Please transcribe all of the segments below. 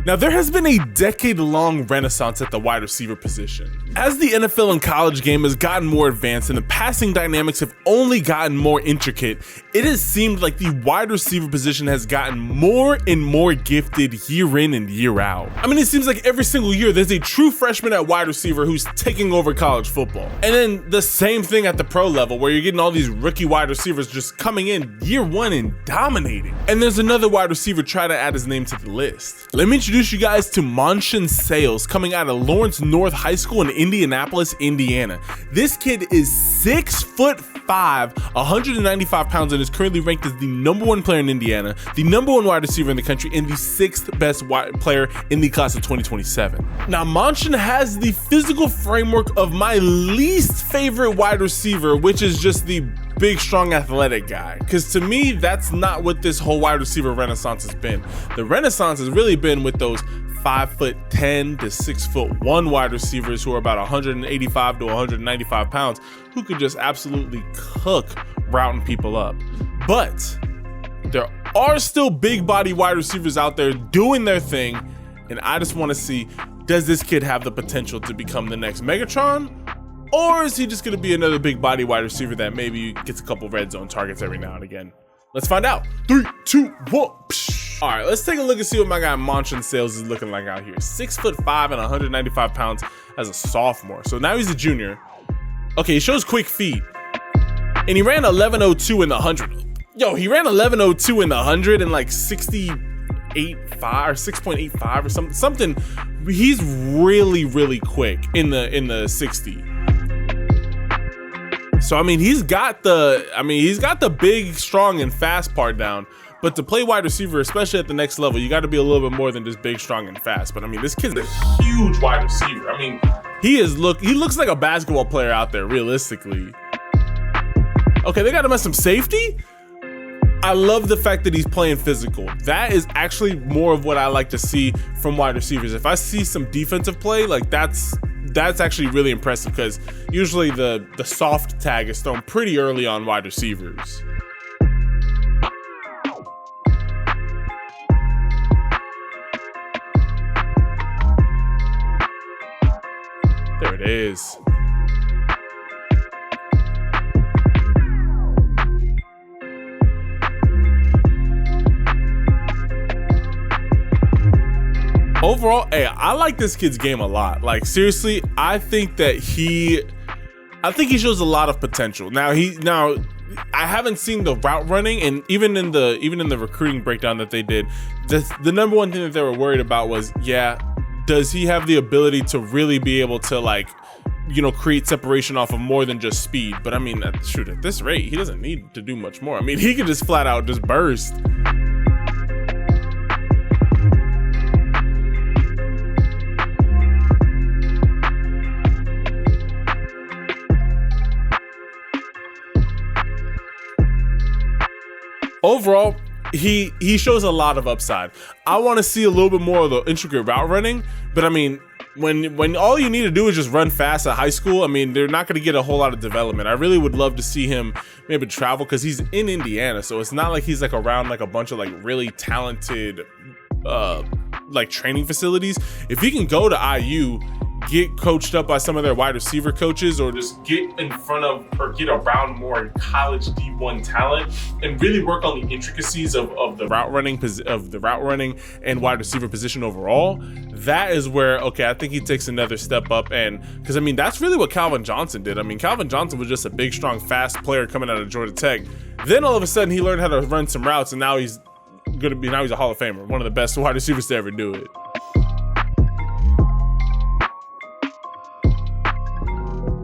Now, there has been a decade-long renaissance at the wide receiver position. As the NFL and college game has gotten more advanced and the passing dynamics have only gotten more intricate, it has seemed like the wide receiver position has gotten more and more gifted year in and year out. I mean, it seems like every single year there's a true freshman at wide receiver who's taking over college football. And then the same thing at the pro level where you're getting all these rookie wide receivers just coming in year one and dominating. And there's another wide receiver trying to add his name to the list. Let me introduce you guys to Monshun Sales, coming out of Lawrence North High School in Indianapolis, Indiana. This kid is 6'5", 195 pounds, and is currently ranked as the #1 player in Indiana, the #1 wide receiver in the country, and the 6th best player in the class of 2027. Now, Monshun has the physical framework of my least favorite wide receiver, which is just the big, strong, athletic guy. Because to me, that's not what this whole wide receiver renaissance has been. The renaissance has really been with those 5'10" to 6'1" wide receivers who are about 185 to 195 pounds, who could just absolutely cook routing people up. But there are still big body wide receivers out there doing their thing, and I just want to see, does this kid have the potential to become the next Megatron? Or is he just going to be another big body wide receiver that maybe gets a couple red zone targets every now and again? Let's find out. 3, 2, 1. All right, let's take a look and see what my guy Monshun Sales is looking like out here. 6'5" and 195 pounds as a sophomore. So now he's a junior. Okay, he shows quick feet. And he ran 11.02 in the 100. Yo, he ran 11.02 in the 100 and like 6.85 or 6.85 or something. He's really quick in the 60. So I mean, he's got the big, strong, and fast part down. But to play wide receiver, especially at the next level, you got to be a little bit more than just big, strong, and fast. But I mean, this kid's a huge wide receiver. I mean, he looks like a basketball player out there, realistically. Okay, they got him as some safety. I love the fact that he's playing physical. That is actually more of what I like to see from wide receivers. If I see some defensive play, like that's actually really impressive, because usually the soft tag is thrown pretty early on wide receivers. There it is. Overall, hey, I like this kid's game a lot. Like, seriously, I think he shows a lot of potential. Now I haven't seen the route running, and even in the recruiting breakdown that they did, the #1 thing that they were worried about was, does he have the ability to really be able to, like, create separation off of more than just speed? But I mean, shoot, at this rate, he doesn't need to do much more. I mean, he could just flat out just burst. Overall, he shows a lot of upside. I want to see a little bit more of the intricate route running, but I mean, when all you need to do is just run fast at high school, I mean, they're not going to get a whole lot of development. I really would love to see him maybe travel, because he's in Indiana, so it's not like he's like around like a bunch of like really talented like training facilities. If he can go to IU, get coached up by some of their wide receiver coaches, or just get in front of or get around more college D1 talent and really work on the intricacies of the route running and wide receiver position overall, that is where, okay, I think he takes another step up. And because I mean, that's really what Calvin Johnson did. I mean, Calvin Johnson was just a big, strong, fast player coming out of Georgia Tech. Then all of a sudden he learned how to run some routes, and now he's a Hall of Famer, one of the best wide receivers to ever do it.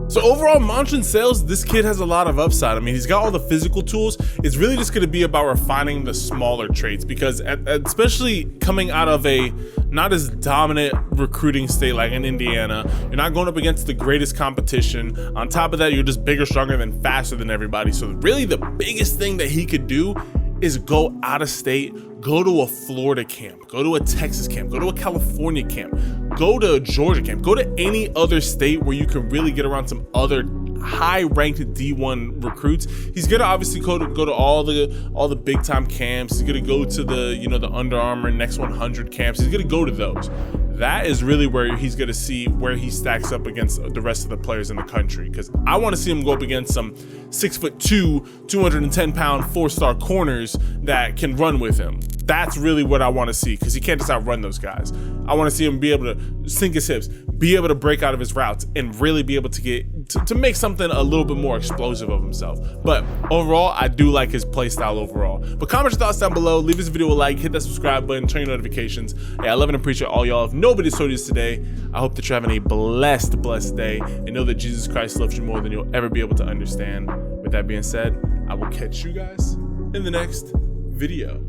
So overall, Monshun Sales, this kid has a lot of upside. I mean, he's got all the physical tools. It's really just going to be about refining the smaller traits, because especially coming out of a not as dominant recruiting state like in Indiana, you're not going up against the greatest competition. On top of that, you're just bigger, stronger, and faster than everybody. So really the biggest thing that he could do is go out of state, go to a Florida camp, go to a Texas camp, go to a California camp, go to a Georgia camp, go to any other state where you can really get around some other high ranked D1 recruits. He's gonna obviously go to all the big time camps. He's gonna go to the, you know, the Under Armour Next 100 camps. He's gonna go to those. That is really where he's gonna see where he stacks up against the rest of the players in the country, because I want to see him go up against some 6'2", 210-pound 4-star corners that can run with him. That's really what I want to see, because he can't just outrun those guys. I want to see him be able to sink his hips, be able to break out of his routes, and really be able to get to make something a little bit more explosive of himself. But overall, I do like his play style overall. But comment your thoughts down below, leave this video a like, hit that subscribe button, turn your notifications. Hey, I love and appreciate all y'all. If nobody told you this today, I hope that you're having a blessed day, and know that Jesus Christ loves you more than you'll ever be able to understand. With that being said, I will catch you guys in the next video.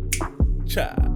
Ciao.